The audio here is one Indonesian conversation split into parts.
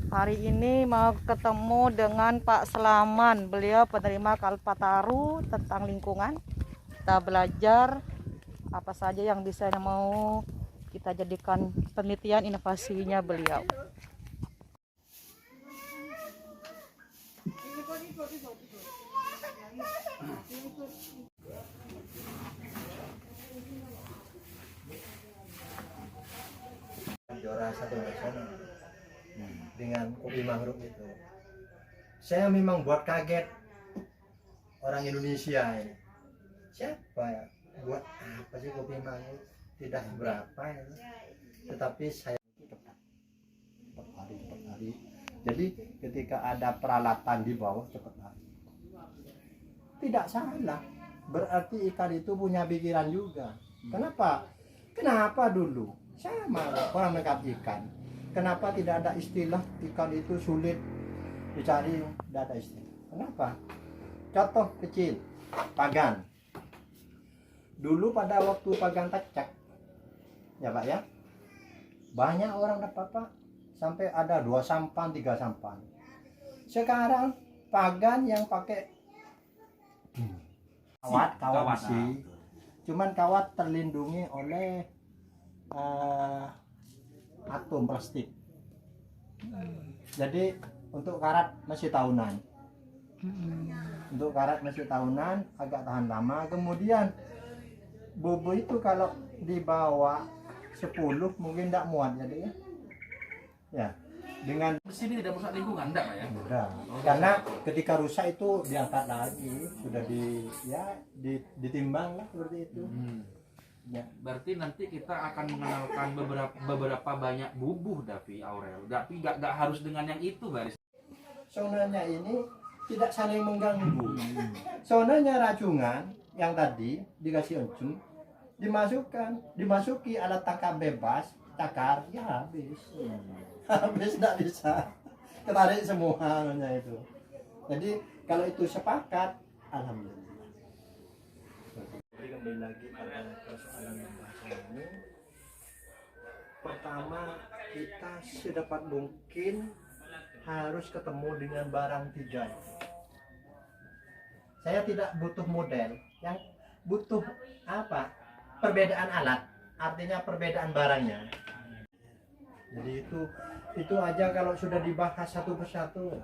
Hari ini mau ketemu dengan Pak Selaman. Beliau penerima Kalpataru tentang lingkungan. Kita belajar apa saja yang bisa mau kita jadikan penelitian inovasinya beliau. Juara 1 nasional dengan kopi mangrove itu. Saya memang buat kaget orang Indonesia ini. Siapa ya? Buat apa sih kopi mangrove? Tidak berapa ya. Tetapi saya cepat hari. Jadi ketika ada peralatan di bawah cepat hari. Tidak salah. Berarti ikan itu punya pikiran juga. Kenapa dulu sama orang menangkap ikan? Kenapa tidak ada istilah ikan itu sulit dicari? Tidak ada istilah. Kenapa? Contoh kecil, pagan. Dulu pada waktu pagan tecek, ya Pak ya, banyak orang dapat Pak, sampai ada 2 sampan, 3 sampan. Sekarang pagan yang pakai kawat besi, cuman kawat terlindungi oleh atom plastik. Jadi untuk karat masih tahunan. Untuk karat masih tahunan, agak tahan lama. Kemudian bobo itu kalau dibawa 10 mungkin tidak muat jadi ya. Ya. Dengan besi ini tidak merusak lingkungan, enggak Pak ya? mudah. Karena ketika rusak itu diangkat lagi, sudah ditimbang lah seperti itu. Ya. Berarti nanti kita akan mengenalkan beberapa banyak bubuh Davi Aurel. Tapi nggak harus dengan yang itu baris. Sonanya ini tidak saling mengganggu. Sonanya racungan yang tadi dikasih encung, dimasuki alat tangkap bebas, cakar, ya habis. Habis tidak bisa. Ketarik semua sonanya itu. Jadi kalau itu sepakat, alhamdulillah. Kembali lagi pada persoalan pembahasan ini. Pertama, kita sedapat mungkin harus ketemu dengan barang 3. Saya tidak butuh model, yang butuh apa? Perbedaan alat, artinya perbedaan barangnya. Jadi itu aja kalau sudah dibahas satu persatu.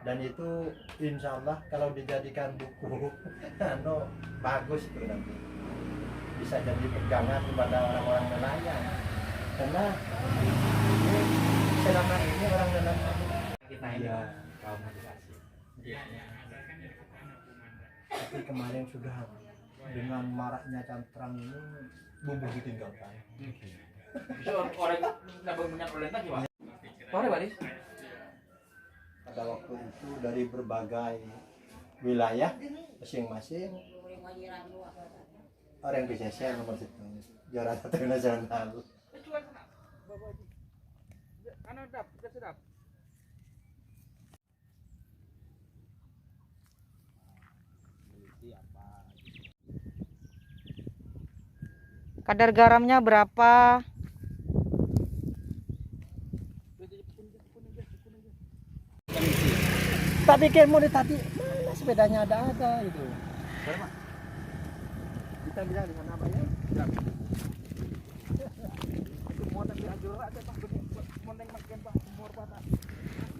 Dan itu insya Allah kalau dijadikan buku bagus itu nanti bisa jadi pegangan kepada orang-orang nelayan, karena selama ini orang nelayan kita ini kaum edukasi. Tapi kemarin sudah dengan maraknya cantrang ini bumbu ditinggalkan. Bisa orang nggak banyak olenta gimana? Sorry baris. Pada waktu itu dari berbagai wilayah masing-masing orang BCC nomor 1 juara 1 nasional. Kadar garamnya berapa? Tak pikir mau tadi mana sepedanya ada itu. Berapa? Kita bisa di sana apa ya?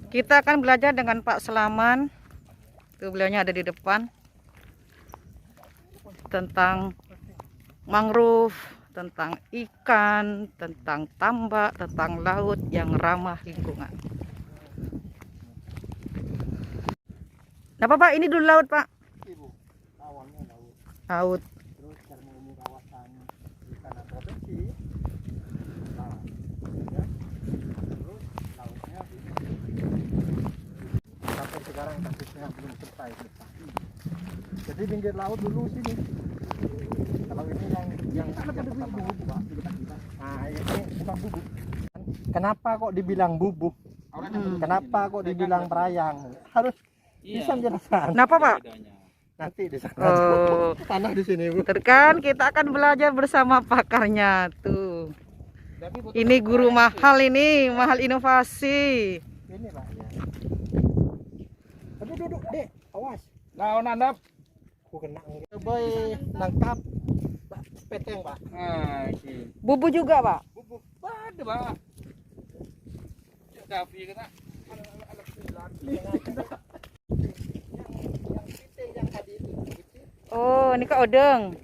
Kita akan belajar dengan Pak Selaman. Tuh beliaunya ada di depan. Tentang mangrove, tentang ikan, tentang tambak, tentang laut yang ramah lingkungan. Nah Pak, ini dulu laut Pak. Awalnya laut. Laut. Terus karena ini kawasan ikan proteksi. Nah, ya. Terus lautnya sampai sekarang kasusnya belum selesai. Jadi pinggir laut dulu sini. Kalau ini yang pertama Pak. Nah, ini bukan bubuk. Kenapa kok dibilang bubuk? Kenapa kok dibilang perayang? Harus bisa menjelaskan. Kenapa Pak? Nanti di sana. Oh, Tanah di sini Bu. kan kita akan belajar bersama pakarnya tuh. Ini guru mahal ini, mahal inovasi. Ini Pak ya. Aduh, duduk, Dek. Awas. Nah, nandap. Aku kena. Boy nangkap Pak peteng, Pak. Nah, iki. Bubu juga, Pak. Bubuk ada, Pak. Davi kena. Yang piting yang tadi itu. Oh, ini Kak Odeng.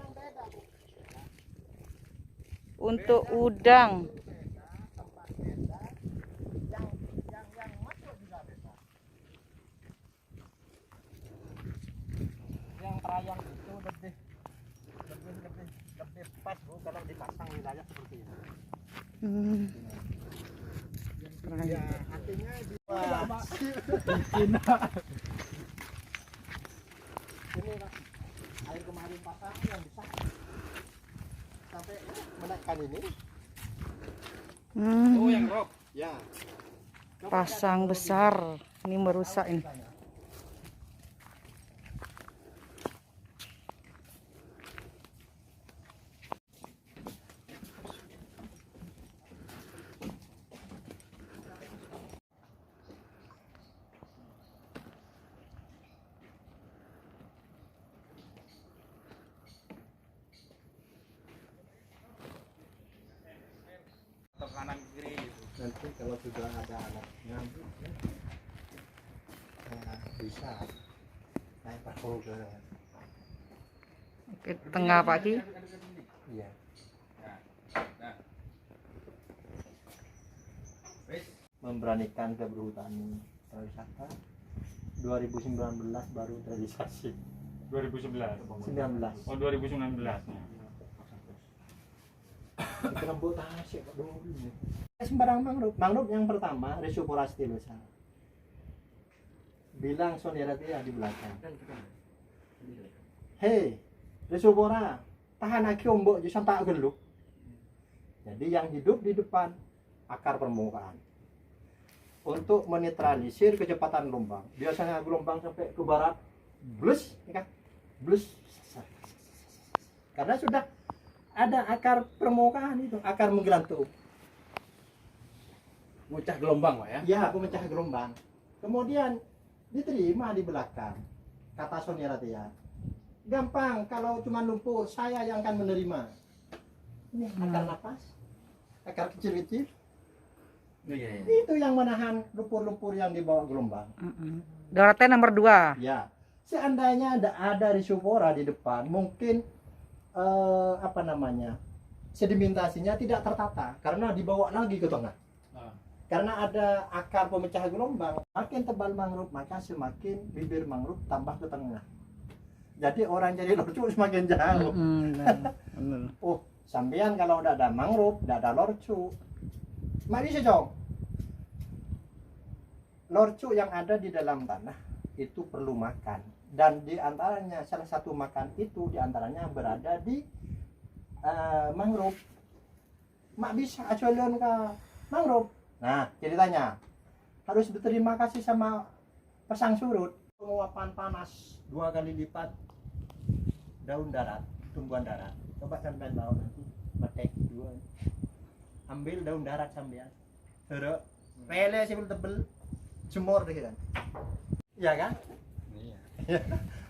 Untuk udang. Yang perayaan itu lebih pas Bu kalau dipasang wilayah seperti ini. Hmm. Ya, artinya ini Pak, air kemarin pasang yang besar sampai menaikkan ini. Oh, yang Hmm. rock. Ya. Pasang besar. Ini merusak ini. Atau kanan kiri gitu. Nanti kalau sudah ada anak ngambuk ya, bisa naik perahu ke Oke, tengah pagi. iya. Nah. Wes. Memberanikan ke perhutani pariwisata 2019 baru terrealisasi 2011. 19 Oh, 2019. itu rembut tasik Pak dulu ini. Sembarang mangrove yang pertama Rhizophora stylosa bilang saudara dia di belakang, hei Rhizophora tahan aki ombok jadi sampai geluk. Jadi yang hidup di depan akar permukaan untuk menetralisir kecepatan gelombang. Biasanya gelombang sampai ke barat blus ya kan, blus karena sudah ada akar permukaan itu, akar menggelantung. Mucah gelombang, Pak ya. Ya, pemecah gelombang. Kemudian diterima di belakang. Kata Sonia Ratia. Gampang kalau cuma lumpur, saya yang akan menerima. Ini akar napas, akar kecil-kecil. Iya. Itu yang menahan lumpur-lumpur yang dibawa gelombang. Daratnya nomor 2. Ya, seandainya ada Rhizophora di depan, mungkin sedimentasinya tidak tertata karena dibawa lagi ke tengah. Karena ada akar pemecah gelombang, makin tebal mangrove maka semakin bibir mangrove tambah ke tengah. Jadi orang jadi lorcu semakin jauh. Oh, sampean kalau udah ada mangrove, udah ada lorcu, mari sejauh. Lorcu yang ada di dalam tanah itu perlu makan, dan di antaranya salah satu makan itu di antaranya berada di mangrove. Mak bisa acuan ke mangrove. Nah, ceritanya harus berterima kasih sama pasang surut. Penguapan panas 2 kali lipat daun darat, tumbuhan darat. Coba sampean tahu nanti metek 2. Ambil daun darat sampean. Terus pele sipil tebel jemur deh kan. Iya kan? Iya.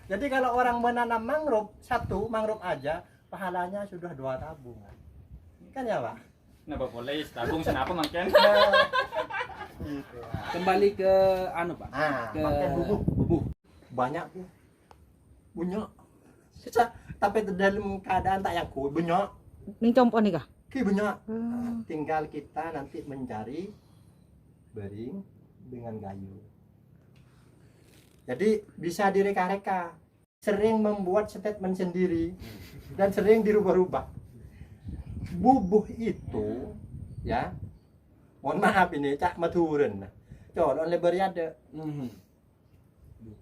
Jadi kalau orang menanam mangrove, 1 mangrove aja pahalanya sudah 2 tabungan. Kan ya, Pak? Kenapa boleh tabung senapa makan? Gitu. Kembali ke anu, Pak. Ke Pakai bubuk. Banyak tuh. Banyak. Tapi dalam keadaan tak yang kuat banyak. Ini compo nih kah? Banyak. Tinggal kita nanti mencari bering dengan kayu. Jadi bisa direka-reka. Sering membuat statement sendiri dan sering dirubah-rubah. Bubuh itu ya, mohon maaf ini cak maturen. Colon lebarnya ada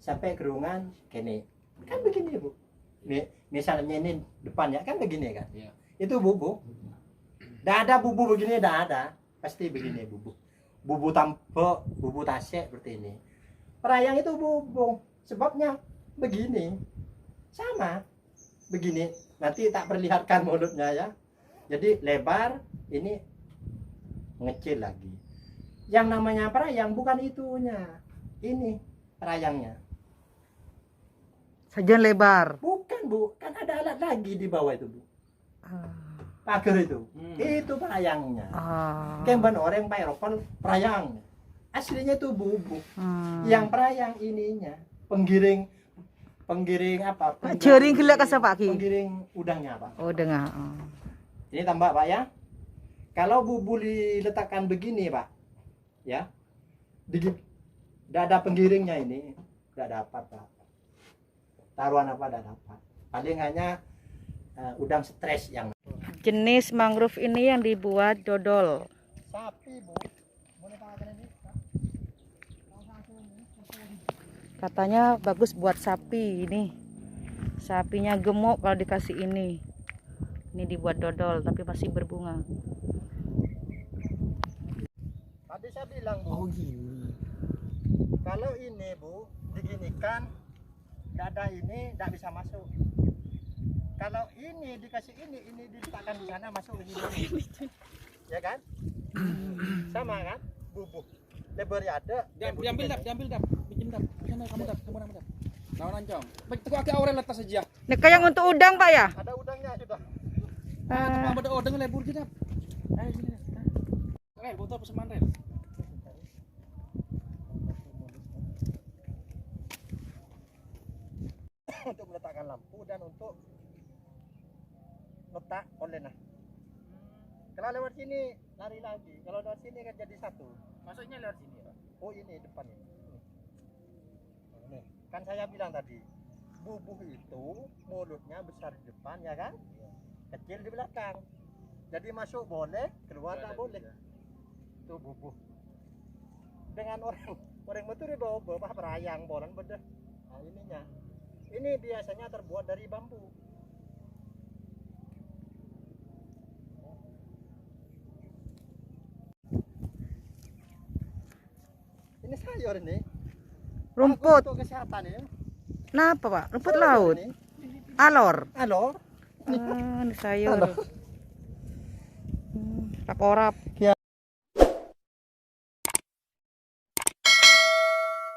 sampai kerungan kene. Kan begini, Bu. Nih, misalnya ini depannya kan begini kan. Iya. Itu bubuh. Tidak ada bubuh begini, tidak ada. Pasti begini bubuh. Bubuh tampok, bubuh tasek seperti ini. Perayang itu bubuh. Sebabnya begini. Sama. Begini. Nanti tak perlihatkan mulutnya ya. Jadi lebar ini ngecil lagi. Yang namanya perayang bukan itunya. Ini perayangnya. Sajian lebar. Bukan, Bu. Kan ada alat lagi di bawah itu, Bu. Ah. Pagar itu. Hmm. Itu perayangnya. Ah. Kemban orang Pak Eropa perayang. Aslinya itu bubuk. Hmm. Yang perayang ininya penggiring apa? Jering gelak ka Pak Ki. Penggiring udangnya, Pak. Oh, dengar. Oh. Ini tambah, Pak ya. Kalau bubul diletakkan begini, Pak. Ya. Tidak ada penggiringnya ini. Tidak dapat, Pak. Taruhan apa tidak dapat. Paling hanya udang stres yang Jenis mangrove ini yang dibuat dodol. sapi, Bu. Boleh pakai ini? Katanya bagus buat sapi ini. Sapinya gemuk kalau dikasih ini. Ini dibuat dodol tapi masih berbunga. Tadi saya bilang, Bu. Kalau ini, Bu, diginikan, tidak ada ini, tidak bisa masuk. Kalau ini dikasih ini diletakkan di sana, masuk ke sini. Ya kan? Sama kan? Bubuk. Lebarnya ada. Diambil dap, pinjem dap. Sana kamu dap. Lawan ancong. Tengok ke Aurel atas saja. Ini kayak untuk udang Pak ya? Ada udangnya sudah. Ah, Ada odeng lebur kita. Ayo sini. Rel, foto pesanan rel. Untuk meletakkan lampu dan untuk letak online. Kalau lewat sini lari lagi. Kalau lewat sini kan jadi satu. Masuknya lewat sini, Pak. Oh ini depan ini. Ini. Kan saya bilang tadi, bubuh itu mulutnya besar di depan ya kan? Kecil di belakang. Jadi masuk boleh, keluar tak boleh. Itu bubuh. Dengan orang betul di bawah perayang bolan bedah. Nah ininya. Ini biasanya terbuat dari bambu. Ini sayur ini. rumput. Bagus untuk kesehatan ya. Kenapa Pak? Rumput laut. Ini. Alor. Halo. Ah, ini sayur. Halo. Raporap.